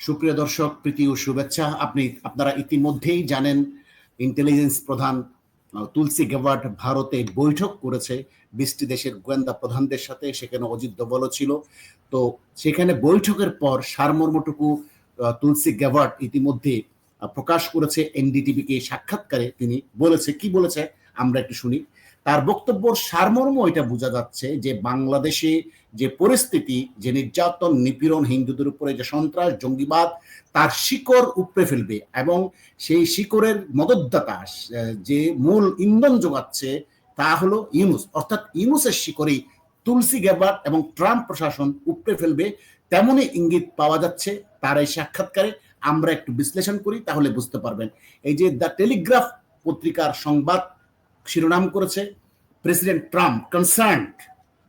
সুপ্রিয় দর্শক, প্রীতি ও শুভেচ্ছা। আপনারা ইতিমধ্যেই জানেন ইন্টেলিজেন্স প্রধান তুলসী গ্যাবার্ড ভারতে বৈঠক করেছে 20টি দেশের গোয়েন্দা প্রধানদের সাথে। সেখানে অজিত দোভালও ছিল। তো সেখানে বৈঠকের পর সারমর্মটুকু তুলসী গ্যাবার্ড ইতিমধ্যে প্রকাশ করেছে এনডিটিভিকে সাক্ষাৎকারে। তিনি বলেছে, কি বলেছে আমরা একটু শুনি। তার বক্তব্যের সারমর্ম এটা বোঝা যাচ্ছে যে বাংলাদেশে যে পরিস্থিতি, যে নির্যাতন নিপীড়ন, হিন্দুদের উপরে যে সন্ত্রাস জঙ্গিবাদ, তার শিকড় উপড়ে ফেলবে এবং সেই শিকড়ের মদতদাতা, যে মূল ইন্ধন যোগাচ্ছে তা হলো ইউনূস। অর্থাৎ ইউনূসের শিকড়েই তুলসী গ্যাবার্ড এবং ট্রাম্প প্রশাসন উপড়ে ফেলবে, তেমনই ইঙ্গিত পাওয়া যাচ্ছে তার এই সাক্ষাৎকারে। আমরা একটু বিশ্লেষণ করি, তাহলে বুঝতে পারবেন। এই যে দ্য টেলিগ্রাফ পত্রিকার সংবাদ শিরোনাম করেছে, president Trump concerned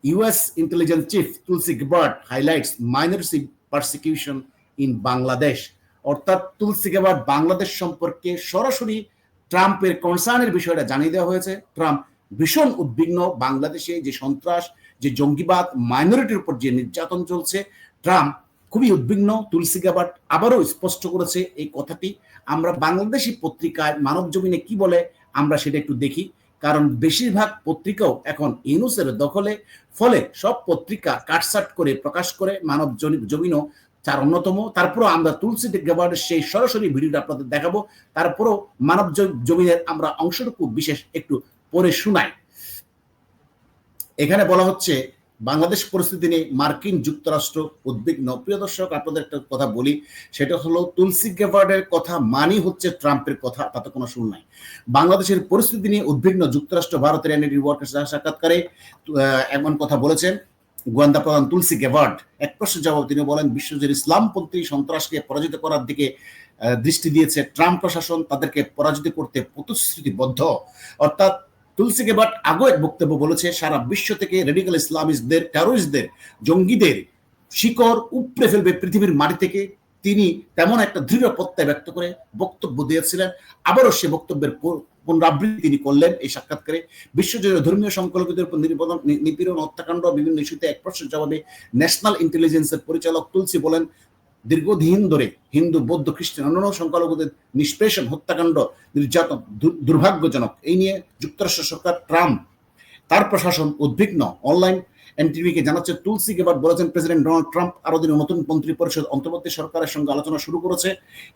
US intelligence chief Tulsi Gabbard highlights minority persecution in Bangladesh. অর্থাৎ তুলসী গ্যাবার্ড বাংলাদেশ সম্পর্কে সরাসরি ট্রাম্পের কনসার্নের বিষয়টা জানিয়ে দেওয়া হয়েছে। ট্রাম্প ভীষণ উদ্বিগ্ন, বাংলাদেশে যে সন্ত্রাস, যে জঙ্গিবাদ, মাইনরিটির উপর যে নির্যাতন চলছে, ট্রাম্প খুবই উদ্বিগ্ন। তুলসী গ্যাবার্ড আবারও স্পষ্ট করেছে এই কথাটি। আমরা বাংলাদেশি পত্রিকায় মানব জমিনে কি বলে আমরা সেটা একটু দেখি, কারণ বেশিরভাগ পত্রিকাও এখন ইউনূসের দখলে। ফলে সব পত্রিকা কাটসাট করে প্রকাশ করে, মানব জমিনও তার অন্যতম। তারপরও আমরা তুলসী গ্যাবার্ডের সেই সরাসরি ভিডিওটা আপনাদের দেখাবো। তারপরও মানব জমিনের আমরা অংশটুকু বিশেষ একটু পড়ে শোনাই। এখানে বলা হচ্ছে, বাংলাদেশ পরিস্থিতি নিয়ে মার্কিন যুক্তরাষ্ট্র উদ্বিগ্ন। প্রিয় দর্শক, আপনাদের একটা কথা বলি, সেটা হলো তুলসী গ্যাবার্ডের কথা মানি হচ্ছে ট্রাম্পের কথা, তাতে কোনো শুন নাই। বাংলাদেশের পরিস্থিতি নিয়ে উদ্বিগ্ন যুক্তরাষ্ট্র ভারতের এনডি ওয়ার্কার্স সাক্ষাৎকারে এমন কথা বলেছেন গোয়েন্দা প্রধান তুলসী গ্যাবার্ড। এক প্রশ্নের জবাব তিনি বলেন, বিশ্বজুড়ে ইসলামপন্থী সন্ত্রাসকে পরাজিত করার দিকে দৃষ্টি দিয়েছে ট্রাম্প প্রশাসন, তাদেরকে পরাজিত করতে প্রতিশ্রুতিবদ্ধ। অর্থাৎ তুলসী গ্যাবার্ড আগেও এক বক্তব্য বলেছে, সারা বিশ্ব থেকে রেডিক্যাল ইসলামিস্টদের, টেরোরিস্টদের, জঙ্গিদের শিকড় উপড়ে ফেলবে পৃথিবীর মাটি থেকে। তিনি তেমন একটা দৃঢ় প্রত্যয় ব্যক্ত করে বক্তব্য দিয়েছিলেন। আবারও সে বক্তব্যের পুনরাবৃত্তি তিনি করলেন এই সাক্ষাৎকারে। বিশ্বজুড়ে ধর্মীয় সংখ্যালঘুদের উপর নিপীড়ন, হত্যাকাণ্ড, বিভিন্ন ইস্যুতে এক প্রশ্নের জবাবে ন্যাশনাল ইন্টেলিজেন্সের পরিচালক তুলসী বলেন, দীর্ঘদিন ধরে হিন্দু, বৌদ্ধ, খ্রিস্টান, অন্যান্য সংখ্যালঘুদের নিষ্পেষণ, হত্যাকাণ্ড, নির্যাতন দুর্ভাগ্যজনক। এই নিয়ে যুক্তরাষ্ট্র সরকার, ট্রাম্প, তার প্রশাসন উদ্বিগ্ন। অনলাইন এনটিভিকে জানাচ্ছে, তুলসী গ্যাবার্ড বলেছেন, প্রেসিডেন্ট ডোনাল্ড ট্রাম্প আরো দিনে নতুন মন্ত্রী পরিষদ অন্তর্বর্তী সরকারের সঙ্গে আলোচনা শুরু করেছে।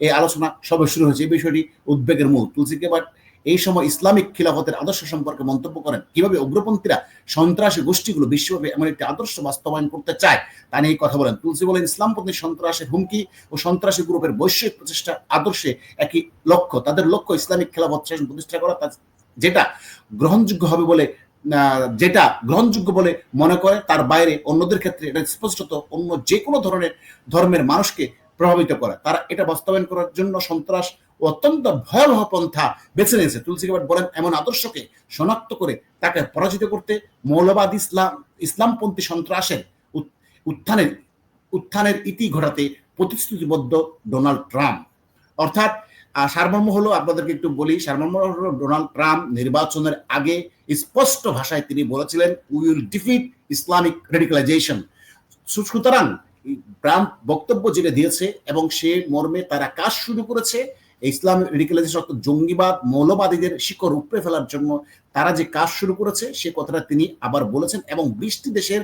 এই আলোচনা সবে শুরু হয়েছে। এই বিষয়টি উদ্বেগের মূল। তুলসী গ্যাবার্ড এই সময় ইসলামিক খিলাফতের আদর্শ সম্পর্কে মন্তব্য করেন, কিভাবে উগ্রপন্থীরা, সন্ত্রাসী গোষ্ঠীগুলো বিশ্বব্যাপী এমন একটি আদর্শ বাস্তবায়ন করতে চায় তা নিয়ে কথা বলেন। তুলসী বলেন, ইসলামপন্থী সন্ত্রাসের হুমকি ও সন্ত্রাসী গ্রুপের বৈশ্বিক প্রচেষ্টা আদর্শে একই লক্ষ্য। তাদের লক্ষ্য ইসলামিক খিলাফত শাসন প্রতিষ্ঠা করা, যেটা গ্রহণযোগ্য হবে বলে যেটা গ্রহণযোগ্য বলে মনে করে, তার বাইরে অন্যদের ক্ষেত্রে এটা স্পষ্টত অন্য যে কোনো ধরনের ধর্মের মানুষকে প্রভাবিত করে। তারা এটা বাস্তবায়ন করার জন্য সন্ত্রাস ও অত্যন্ত ভয়াবহ পন্থা বেছে নিয়েছে। তুলসী গ্যাবার্ড বলেন, এমন আদর্শকে শনাক্ত করে তাকে পরাজিত করতে মৌলবাদ ইসলামপন্থী সন্ত্রাসের উত্থানের ইতি ঘটাতে প্রতিশ্রুতিবদ্ধ ডোনাল্ড ট্রাম্প। অর্থাৎ সারমর্ম হলো, আপনাদেরকে একটু বলি, সারমর্ম হলো, ডোনাল্ড ট্রাম্প নির্বাচনের আগে স্পষ্ট ভাষায় তিনি বলেছিলেন, উই উইল ডিফিট ইসলামিক রেডিকালাইজেশন। সুতরাং ট্রাম্প বক্তব্য যেটা দিয়েছে এবং সে মর্মে তারা কাজ শুরু করেছে, ইসলামিক রেডিকালাইজেশন অর্থাৎ জঙ্গিবাদ, মৌলবাদীদের শিকড় উপড়ে ফেলার জন্য তারা যে কাজ শুরু করেছে সে কথাটা তিনি আবার বলেছেন। এবং 20টি দেশের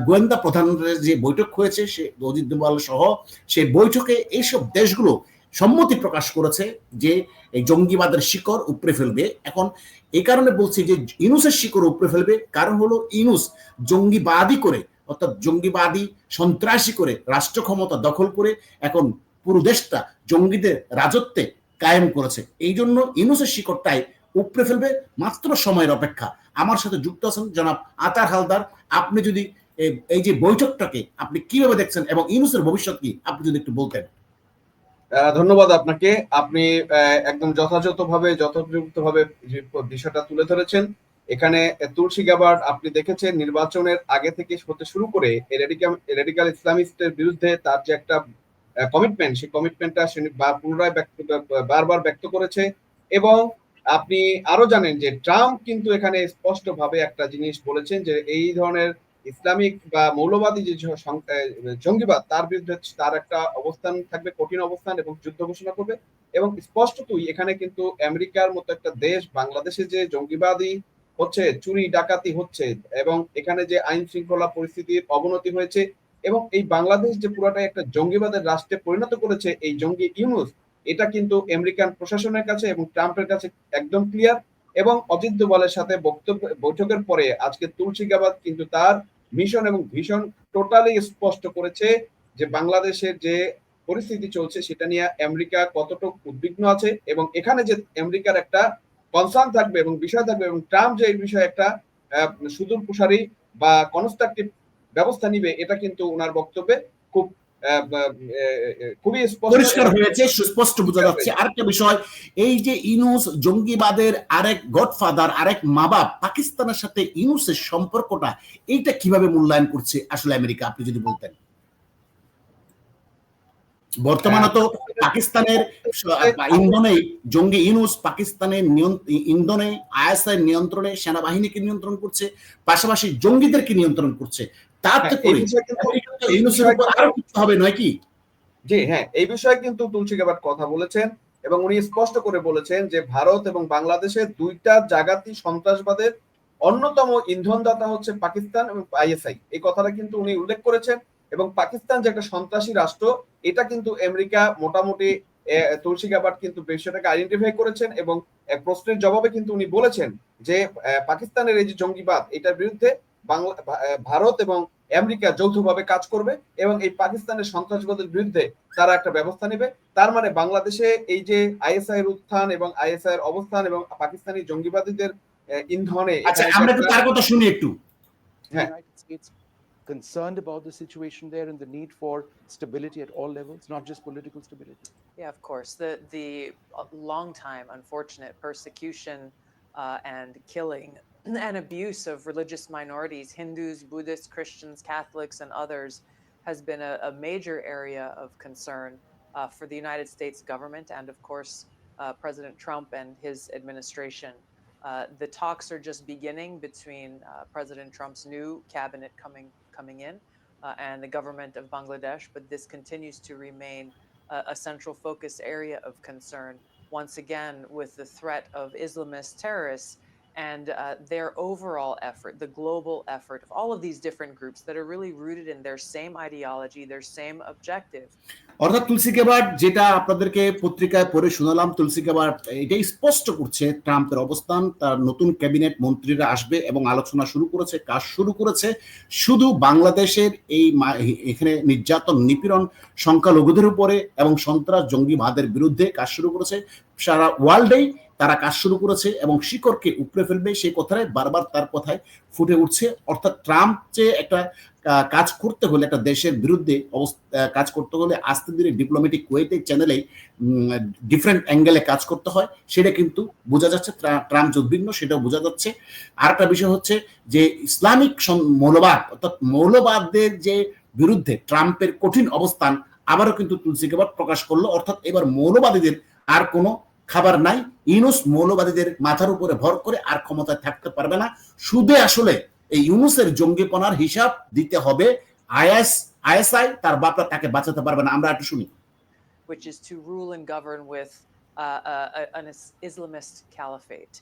গোয়েন্দা প্রধানদের যে বৈঠক হয়েছে, সে অজিত দোভাল সহ, সেই বৈঠকে এইসব দেশগুলো সম্মতি প্রকাশ করেছে যে এই জঙ্গিবাদের শিকড় উপড়ে ফেলবে। এখন এই কারণে বলছি যে ইউনূসের শিকড় উপড়ে ফেলবে, কারণ হলো ইউনূস জঙ্গিবাদী করে, অর্থাৎ জঙ্গিবাদী সন্ত্রাসী করে রাষ্ট্র ক্ষমতা দখল করে এখন পুরো দেশটা জঙ্গিদের রাজত্বে কায়েম করেছে। এই জন্য ইউনূসের শিকড়টাই উপড়ে ফেলবে, মাত্র সময়ের অপেক্ষা। আমার সাথে যুক্ত আছেন জনাব আতার হালদার। আপনি যদি এই যে বৈঠকটাকে আপনি কিভাবে দেখছেন এবং ইউনূসের ভবিষ্যৎ কি, আপনি যদি একটু বলতেন। ধন্যবাদ আপনাকে। আপনি একদম যথাযথভাবে বিষয়টা তুলে ধরেছেন। এখানে তুলসী গ্যাবার্ড, আপনি দেখেছেন নির্বাচনের আগে থেকে হতে শুরু করে রেডিক্যাল ইসলামিস্টের বিরুদ্ধে তার যে একটা কমিটমেন্ট, সেই কমিটমেন্টটা সে পুনরায় বারবার ব্যক্ত করেছে। এবং আপনি আরো জানেন যে ট্রাম্প কিন্তু এখানে স্পষ্টভাবে একটা জিনিস বলেছেন যে এই ধরনের ইসলামিক বা মৌলবাদী যে জঙ্গিবাদ তার বিরুদ্ধে তার একটা অবস্থান থাকবে, কঠিন অবস্থান, এবং যুদ্ধ ঘোষণা করবে। এবং স্পষ্টতই এখানে কিন্তু আমেরিকার মতো একটা দেশ, বাংলাদেশে যে জঙ্গিবাদী হচ্ছে, চুরি ডাকাতি হচ্ছে, এবং এখানে যে আইন শৃঙ্খলা পরিস্থিতির অবনতি হয়েছে, এবং এই বাংলাদেশ যে পুরাটাই একটা জঙ্গিবাদের রাষ্ট্রে পরিণত করেছে এই জঙ্গি ইউনূস, এটা কিন্তু আমেরিকান প্রশাসনের কাছে এবং ট্রাম্পের কাছে একদম ক্লিয়ার। এবং অজিত দোভালের সাথে বৈঠকের পরে আজকে তুলসী গাবাদ কিন্তু তার মিশন এবং ভিশন টোটালি স্পষ্ট করেছে যে বাংলাদেশের যে পরিস্থিতি চলছে সেটা নিয়ে আমেরিকা কতটুকু উদ্বিগ্ন আছে, এবং এখানে যে আমেরিকার একটা কনসার্ন থাকবে এবং বিষয় থাকবে, এবং ট্রাম্প যে এই বিষয়ে একটা সুদূর প্রসারী বা কনস্ট্রাকটিভ ব্যবস্থা নিবে, এটা কিন্তু ওনার বক্তব্যে খুব খুবই পরিষ্কার হয়েছে, সুস্পষ্ট বোঝা যাচ্ছে। আরেকটা বিষয়, এই যে ইউনূস জঙ্গিবাদের আরেক গডফাদার, আরেক মা বাপ, পাকিস্তানের সাথে ইউনূসের সম্পর্কটা এইটা কিভাবে মূল্যায়ন করছে আসলে আমেরিকা, আপনি যদি বলতেন। বর্তমানে তো পাকিস্তানের ইন্ধনে জঙ্গি ইউনূস পাকিস্তানের ইন্ধনে আইএসআই নিয়ন্ত্রণে সেনাবাহিনীকে নিয়ন্ত্রণ করছে, পাশাপাশি জঙ্গিদেরকে নিয়ন্ত্রণ করছে। তাতে করে ইউনূসের উপর আরো কিছু হবে নয় কি? জি হ্যাঁ, এই বিষয়ে কিন্তু তুলসী গাবাদ কথা বলেছেন, এবং উনি স্পষ্ট করে বলেছেন যে ভারত এবং বাংলাদেশের দুইটা জাগাতি সন্ত্রাসবাদের অন্যতম ইন্ধনদাতা হচ্ছে পাকিস্তান এবং আইএসআই। এই কথাটা কিন্তু উনি উল্লেখ করেছেন। এবং পাকিস্তান যে একটা সন্ত্রাসী রাষ্ট্র, এটা কিন্তু আমেরিকা মোটামুটি তুলসী গাবাদ কিন্তু বিষয়টাকে আইডেন্টিফাই করেছেন, এবং প্রশ্নের জবাবে কিন্তু উনি বলেছেন যে পাকিস্তানের এই যে জঙ্গিবাদ, এটার বিরুদ্ধে ভারত এবং আমেরিকা যৌথভাবে কাজ করবে, এবং এই পাকিস্তানের সন্ত্রাসবাদের বিরুদ্ধে তারা একটা ব্যবস্থা নেবে। তার মানে বাংলাদেশে এই যে আইএসআই এর উত্থান এবং আইএসআই এর অবস্থান এবং পাকিস্তানি জঙ্গিবাদীদের ইন্ধনে, আচ্ছা আমরা একটু তার কথা শুনি একটু। হ্যাঁ, concerned about the situation there and the need for stability at all levels, not just political stability? Yeah, of course. The long time unfortunate persecution and killing and abuse of religious minorities, Hindus, Buddhists, Christians, Catholics, and others, has been a major area of concern for the United States government and, of course, President Trump and his administration. The talks are just beginning between President Trump's new cabinet coming in and the government of Bangladesh, but this continues to remain a central focus area of concern, once again, with the threat of Islamist terrorists and their overall effort, the global effort of all of these different groups that are really rooted in their same ideology, their same objective. অর্থাৎ তুলসী গাবাদ যেটা আপনাদেরকে পত্রিকায় পড়ে শোনালাম, তুলসী গাবাদ এটাই স্পষ্ট করছে ট্রাম্পের অবস্থান। তার নতুন ক্যাবিনেট মন্ত্রীরা আসবে এবং আলোচনা শুরু করেছে, কাজ শুরু করেছে। শুধু বাংলাদেশের এই এখানে নির্যাতন নিপীড়ন সংখ্যালঘুদের উপরে এবং সন্ত্রাস জঙ্গিবাদের বিরুদ্ধে কাজ শুরু করেছে, সারা ওয়ার্ল্ডেই তারা কাজ শুরু করেছে এবং শিকড়কে উপড়ে ফেলবে সেই কথাটাই বারবার তার কথায় ফুটে উঠছে। অর্থাৎ ট্রাম্প যে একটা কাজ করতে হলে, একটা দেশের বিরুদ্ধে কাজ করতে হলে আস্তে ধীরে ডিপ্লোম্যাটিক ওয়েতে চ্যানেলে ডিফারেন্ট অ্যাঙ্গেলে কাজ করতে হয়, সেটা কিন্তু বোঝা যাচ্ছে। ট্রাম্প উদ্বিগ্ন, সেটাও বোঝা যাচ্ছে। আর একটা বিষয় হচ্ছে যে ইসলামিক মৌলবাদ, অর্থাৎ মৌলবাদদের যে বিরুদ্ধে ট্রাম্পের কঠিন অবস্থান আবারও কিন্তু তুলসী গাবাদ প্রকাশ করলো। অর্থাৎ এবার মৌলবাদীদের আর কোনো খাবার নাই। ইউনূস মৌলবাদীদের মাথার উপরে ভর করে আর ক্ষমতায় থাকতে পারবে না। শুধু আসলে এই ইউনূসের জঙ্গিপনার হিসাব দিতে হবে আইএসআই, তার বাপরা তাকে বাঁচাতে পারবে না। আমরা একটু শুনি। Which is to rule and govern with an Islamist caliphate.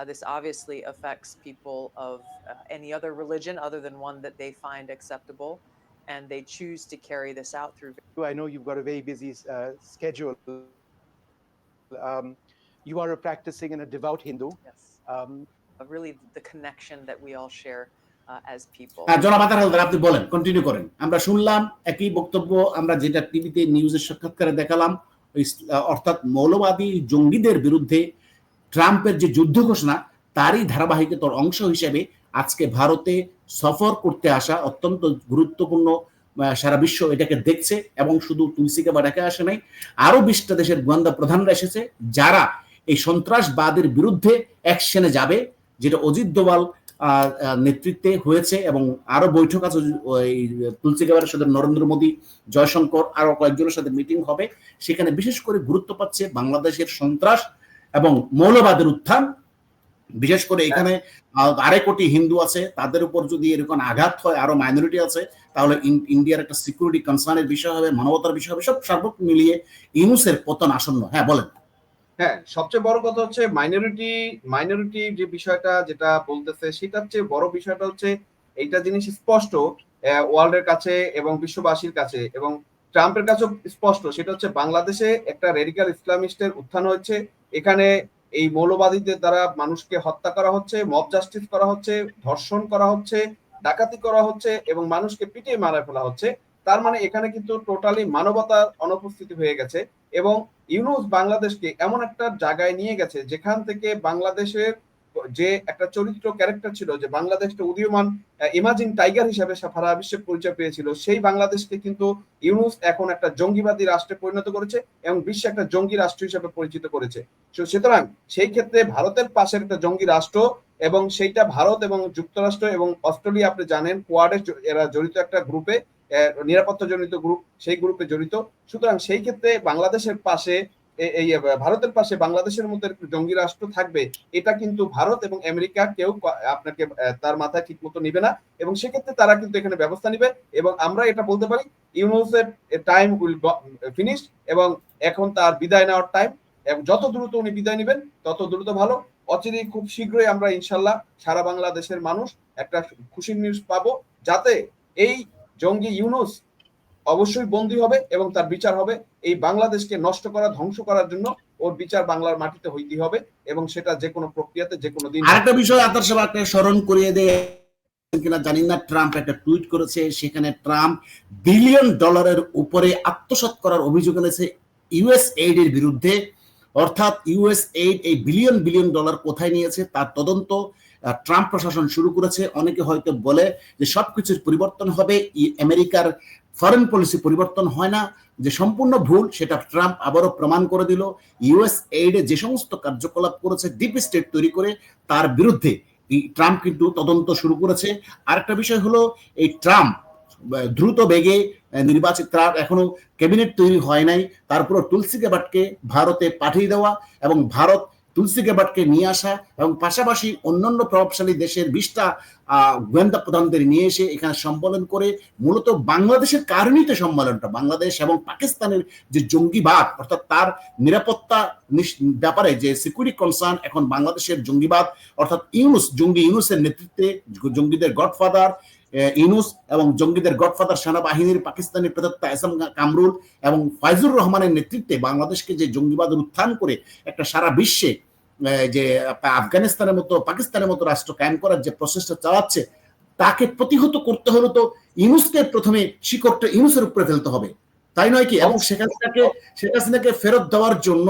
This obviously affects people of any other religion other than one that they find acceptable, and they choose to carry this out through. I know you've got a very busy schedule. You are a practicing and a devout Hindu. Yes. Really the connection that we all share as people. জনাব আতার হালদার, আপনি বলেন, continue করেন। আমরা শুনলাম একই বক্তব্য আমরা যেটা টিভিতে নিউজের সাক্ষাৎকারে দেখালাম, অর্থাৎ মৌলবাদী জঙ্গিদের বিরুদ্ধে ট্রাম্পের যে যুদ্ধ ঘোষণা, তারই ধারাবাহিকতার অংশ হিসেবে আজকে ভারতে সফর করতে আসা অত্যন্ত গুরুত্বপূর্ণ, সারা বিশ্ব এটাকে দেখছে। এবং শুধু তুলসী গাবাদ একা আসে নাই, আরো 20টা দেশের গোয়েন্দা প্রধানরা এসেছে যারা এই সন্ত্রাসবাদের বিরুদ্ধে অ্যাকশনে যাবে, যেটা অজিত দোভাল নেতৃত্বে হয়েছে। এবং আরো বৈঠক আছে তুলসী গাবাদের সাথে নরেন্দ্র মোদী, জয়শঙ্কর, আরো কয়েকজনের সাথে মিটিং হবে। সেখানে বিশেষ করে গুরুত্ব পাচ্ছে বাংলাদেশের সন্ত্রাস এবং মৌলবাদের উত্থান, বিশেষ করে এখানে 2.5 কোটি হিন্দু আছে, তাদের উপর যদি এরকম আঘাত হয়, আরো মাইনরিটি আছে, তাহলে ইন্ডিয়ার একটা সিকিউরিটি কনসার্নের বিষয় হবে, মানবতার বিষয় হবে, সব সর্বক মিলিয়ে ইউনূসের পতন আসন্ন। হ্যাঁ বলেন। হ্যাঁ, সবচেয়ে বড় কথা হচ্ছে মাইনরিটি যে বিষয়টা যেটা বলতেছে, সেটার চেয়ে বড় বিষয়টা হচ্ছে এইটা জিনিস স্পষ্ট ওয়ার্ল্ডের কাছে এবং বিশ্ববাসীর কাছে এবং ট্রাম্পের কাছেও স্পষ্ট, সেটা হচ্ছে বাংলাদেশে একটা রেডিক্যাল ইসলামিস্টের উত্থান হচ্ছে। এখানে এই মৌলবাদীদের দ্বারা মানুষকে হত্যা করা হচ্ছে, মব জাস্টিস করা হচ্ছে, ধর্ষণ করা হচ্ছে, ডাকাতি করা হচ্ছে এবং মানুষকে পিটিয়ে মারা ফেলা হচ্ছে। তার মানে এখানে কিন্তু টোটালি মানবতার অনুপস্থিতি হয়ে গেছে এবং ইউনূস বাংলাদেশকে এমন একটা জায়গায় নিয়ে গেছে যেখান থেকে বাংলাদেশের যে একটা চরিত্র ক্যারেক্টার ছিল, যে বাংলাদেশটা উদীয়মান ইমাজিং টাইগার হিসাবে সারা বিশ্বে পরিচয় পেয়েছিল, সেই বাংলাদেশকে কিন্তু ইউনূস এখন একটা জঙ্গিবাদী রাষ্ট্রে পরিণত করেছে এবং বিশ্বে একটা জঙ্গি রাষ্ট্র হিসাবে পরিচিত করেছে। সুতরাং সেই ক্ষেত্রে ভারতের পাশের একটা জঙ্গি রাষ্ট্র এবং সেইটা ভারত এবং যুক্তরাষ্ট্র এবং অস্ট্রেলিয়া, আপনি জানেন কোয়াডে এরা জড়িত একটা গ্রুপে, নিরাপত্তা জনিত গ্রুপ, সেই গ্রুপে জড়িত। সুতরাং সেই ক্ষেত্রে বাংলাদেশের পাশে এই ভারতের পাশে বাংলাদেশের মধ্যে জঙ্গি রাষ্ট্র থাকবে, এটা কিন্তু ভারত এবং আমেরিকা কেউ আপনাকে তার মাথায় ঠিক মতো নিবে না এবং সেক্ষেত্রে তারা কিন্তু এখানে ব্যবস্থা নিবে এবং আমরা এটা বলতে পারি ইউনূসের টাইম উইল ফিনিশ এবং এখন তার বিদায় নেওয়ার টাইম এবং যত দ্রুত উনি বিদায় নেবেন তত দ্রুত ভালো। অচিরেই খুব শীঘ্রই আমরা ইনশাল্লাহ সারা বাংলাদেশের মানুষ একটা খুশির নিউজ পাবো, যাতে এই জঙ্গি ইউনূস অবশ্যই বন্দী হবে এবং তার বিচার হবে। এই বাংলাদেশকে নষ্ট করা, ধ্বংস করার জন্য ওর বিচার বাংলার মাটিতে হইতে হবে এবং সেটা যে কোনো প্রক্রিয়াতে যে কোনো দিন। আরেকটা বিষয় আতার সাহেব আপনি স্মরণ করিয়ে দেয় কিনা জানি না, ট্রাম্প একটা টুইট করেছে, সেখানে ট্রাম্প $1 বিলিয়ন উপরে আত্মসাৎ করার অভিযোগ এনেছে ইউএস এইড এর বিরুদ্ধে। অর্থাৎ ইউএস এইড এই $1 বিলিয়ন কোথায় নিয়েছে তার তদন্ত ট্রাম্প প্রশাসন শুরু করেছে। অনেকে হয়তো বলে যে সবকিছুর পরিবর্তন হবে, আমেরিকার ফরেন পলিসি পরিবর্তন হয় না, যে সম্পূর্ণ ভুল, সেটা ট্রাম্প আবারও প্রমাণ করে দিল। ইউএস এইডে যে সমস্ত কার্যকলাপ করেছে ডিপ স্টেট তৈরি করে, তার বিরুদ্ধে ট্রাম্প কিন্তু তদন্ত শুরু করেছে। আরেকটা বিষয় হলো এই ট্রাম্প দ্রুত বেগে নির্বাচিত, এখনো ক্যাবিনেট তৈরি হয় নাই, তারপর তুলসী গ্যাবার্ডকে ভারতে পাঠিয়ে দেওয়া এবং ভারত তুলসী গ্যাবার্ডকে নিয়ে আসা এবং পাশাপাশি অন্যান্য প্রভাবশালী দেশের 20টা গোয়েন্দা প্রধানদের নিয়ে এসে এখানে সম্মেলন করে, মূলত বাংলাদেশের কারণেই তো সম্মেলনটা, বাংলাদেশ এবং পাকিস্তানের যে জঙ্গিবাদ অর্থাৎ তার নিরাপত্তা ব্যাপারে যে সিকিউরিটি কনসার্ন, এখন বাংলাদেশের জঙ্গিবাদ অর্থাৎ ইউনূসের নেতৃত্বে জঙ্গিদের গডফাদার ইউনূস এবং জঙ্গিদের গডফাদার সেনাবাহিনীর পাকিস্তানের প্রদত্ত এহসান কামরুল এবং ফাইজুর রহমানের নেতৃত্বে বাংলাদেশকে যে জঙ্গিবাদের উত্থান করে একটা সারা বিশ্বে যে আফগানিস্তানের মতো পাকিস্তানের মতো রাষ্ট্র কায়েম করার যে প্রচেষ্টা চালাচ্ছে, তাকে প্রতিহত করতে হলে তো ইউনূসকে প্রথমে শিকড়টা ইউনূসের উপরে ফেলতে হবে, তাই নয় কি? এবং শেখ হাসিনাকে ফেরত দেওয়ার জন্য,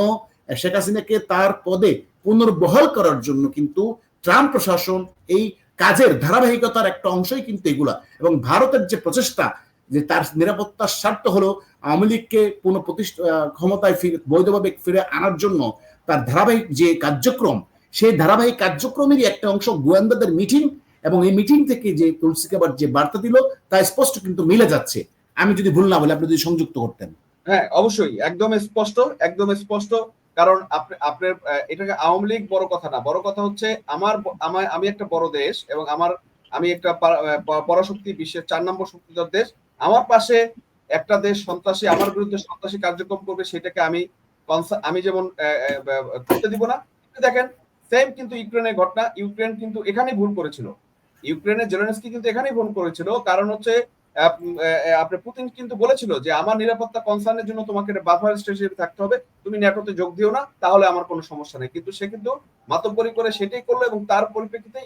শেখ হাসিনাকে তার পদে পুনর্বহাল করার জন্য কিন্তু ট্রাম্প প্রশাসন এই কাজের ধারাবাহিকতার একটা অংশই কিন্তু এগুলা। এবং ভারতের যে প্রচেষ্টা যে তার নিরাপত্তার স্বার্থ হলো আওয়ামী লীগকে ক্ষমতায় বৈধভাবে ফিরে আনার জন্য তার ধারাবাহিক যে কার্যক্রম, সেই ধারাবাহিক কার্যক্রমেরই একটা অংশ গোয়েন্দাদের মিটিং, এবং এই মিটিং থেকে যে তুলসী গ্যাবার্ড যে বার্তা দিল তা স্পষ্ট কিন্তু মিলে যাচ্ছে। আমি যদি ভুল না বলি, আপনি যদি সংযুক্ত করতেন। হ্যাঁ, অবশ্যই একদম স্পষ্ট। কারণ আপনার এটাকে আওয়ামী লীগ বড় কথা না, বড় কথা হচ্ছে আমি একটা বড় দেশ এবং আমি একটা পরাশক্তি, বিশ্বের 4 নম্বর শক্তিধর দেশ। আমার পাশে একটা দেশ সন্ত্রাসী, আমার বিরুদ্ধে সন্ত্রাসী কার্যক্রম করবে, সেটাকে আমি যেমন করতে দিব না। দেখেন সেম কিন্তু ইউক্রেনের ঘটনা, ইউক্রেন কিন্তু এখানেই ভুল করেছিল, ইউক্রেনের জেলেনস্কি কিন্তু এখানেই ভুল করেছিল। কারণ হচ্ছে আপনার পুতিন কিন্তু বলেছিল যে আমার নিরাপত্তা কনসার্নের জন্য তোমাকে বাফার স্টেট হিসেবে থাকতে হবে, তুমি ন্যাটোতে যোগ দিও না, তাহলে আমার কোনো সমস্যা নেই। কিন্তু সে কিন্তু মাতব্বরি করে সেটাই করলো এবং তার পরিপ্রেক্ষিতে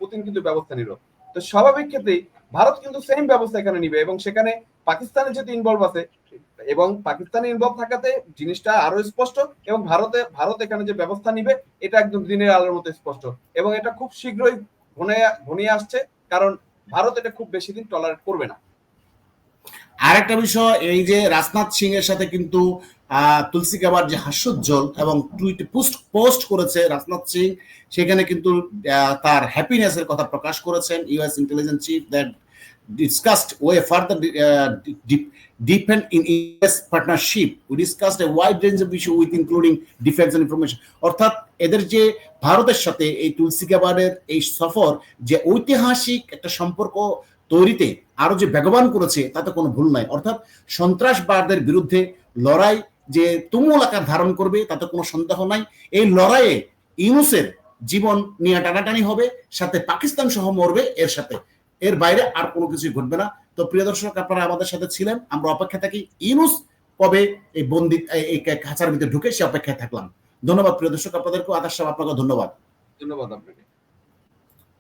পুতিন কিন্তু ব্যবস্থা নিল। তো স্বাভাবিক ক্ষেত্রেই ভারত কিন্তু সেম ব্যবস্থা এখানে নিবে এবং সেখানে পাকিস্তানের যেহেতু ইনভলভ আছে এবং পাকিস্তানে ইনভলভ থাকাতে জিনিসটা আরো স্পষ্ট এবং ভারত এখানে যে ব্যবস্থা নিবে এটা একদম দিনের আলোর মতো স্পষ্ট এবং এটা খুব শীঘ্রই ঘনিয়ে আসছে, কারণ ভারত এটা খুব বেশি দিন টলারেট করবে না। আরেকটা বিষয়, এই যে রাজনাথ সিং এর সাথে কিন্তু তুলসী গ্যাবার্ড যে হাস্যোজ্জ্বল এবং টুইট পোস্ট করেছে রাজনাথ সিং, সেখানে কিন্তু তার হ্যাপিনেস এর কথা প্রকাশ করেছেন। US intelligence chief that discussed way further deepen in US partnership. We discussed a wide range of issues with including defense and information. অর্থাৎ এদের যে ভারতের সাথে এই তুলসী গ্যাবার্ডের এই সফর যে ঐতিহাসিক একটা সম্পর্ক তৈরিতে আরো যে বেগবান করেছে তাতে কোনো ভুল নাই। অর্থাৎ সন্ত্রাসবাদের বিরুদ্ধে লড়াই যে তুমুল আকার ধারণ করবে তাতে কোনো সন্দেহ নাই। এই লড়াইয়ে ইউনূসের জীবন নিয়ে টানাটানি হবে, সাথে পাকিস্তান সহ মরবে এর সাথে, এর বাইরে আর কোনো কিছুই ঘটবে না। তো প্রিয় দর্শক, আপনারা আমাদের সাথে ছিলেন, আমরা অপেক্ষা থাকি ইউনূস কবে এই বন্দি এই খাঁচার ভিতরে ঢুকে সে অপেক্ষায় থাকলাম। ধন্যবাদ প্রিয় দর্শক, আপনাদেরকেও আদার সাহেব আপনাকে ধন্যবাদ। ধন্যবাদ আপনাকে।